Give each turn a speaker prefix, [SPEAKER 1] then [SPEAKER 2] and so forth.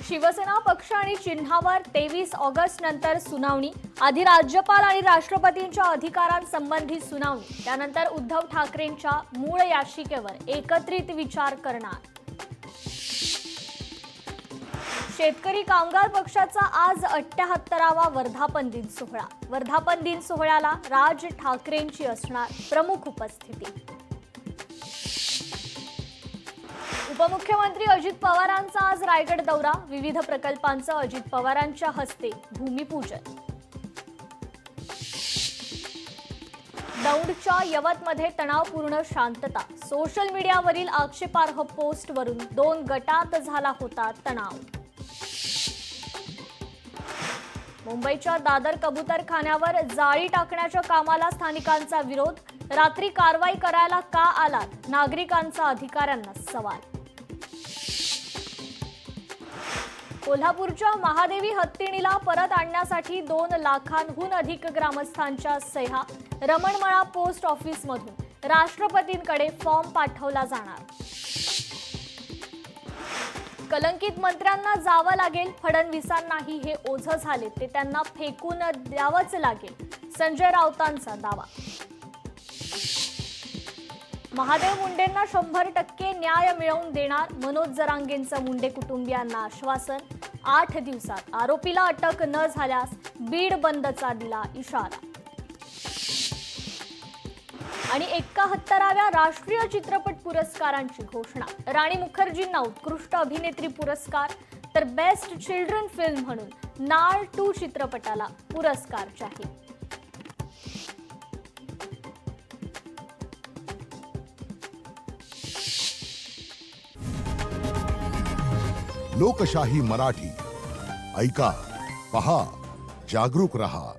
[SPEAKER 1] शिवसेना पक्ष आणि चिन्हावर 23 ऑगस्ट नंतर सुनावणी। आधी राज्यपाल आणि राष्ट्रपतींच्या अधिकारांसंबंधी सुनावणी, त्यानंतर उद्धव ठाकरेंच्या मूळ याचिकेवर एकत्रित विचार करणार। शेतकरी कामगार पक्षाचा आज 78वा वर्धापन दिन सोहळा। वर्धापन दिन सोहळ्याला राज ठाकरेंची असणार प्रमुख उपस्थिती। उपमुख्यमंत्री अजित पवारांचा आज रायगड दौरा, विविध प्रकल्पांचं अजित पवारांच्या हस्ते भूमिपूजन। दौंडच्या यवतमध्ये तणावपूर्ण शांतता, सोशल मीडियावरील आक्षेपार्ह पोस्टवरून 2 गटात झाला होता तणाव। मुंबईच्या दादर कबूतरखान्यावर जाळी टाकण्याच्या कामाला स्थानिकांचा विरोध, रात्री कारवाई करायला का आलात, नागरिकांचा अधिकाऱ्यांना सवाल। कोल्हापूरच्या महादेवी हत्तीणीला परत आणण्यासाठी 2 लाखांहून अधिक ग्रामस्थांच्या सह्या, रमणमळा पोस्ट ऑफिसमधून राष्ट्रपतींकडे फॉर्म पाठवला जाणार। कलंकित मंत्र्यांना जावं लागेल, फडणवीसांनाही हे ओझं झाले ते त्यांना फेकून द्यावंच लागेल, संजय राऊतांचा दावा। महादेव मुंडेंना 100% न्याय मिळवून देणार, मनोज जरांगेंचं मुंडे कुटुंबियांना आश्वासन। 8 दिवसात आरोपीला अटक न झाल्यास बीड बंदचा दिला इशारा। आणि 71व्या राष्ट्रीय चित्रपट पुरस्कारांची घोषणा, राणी मुखर्जींना उत्कृष्ट अभिनेत्री पुरस्कार, तर बेस्ट चिल्ड्रन फिल्म म्हणून नाळ 2 चित्रपटाला पुरस्कार जाहीर।
[SPEAKER 2] लोकशाही मराठी ऐका, पहा, जागरूक रहा।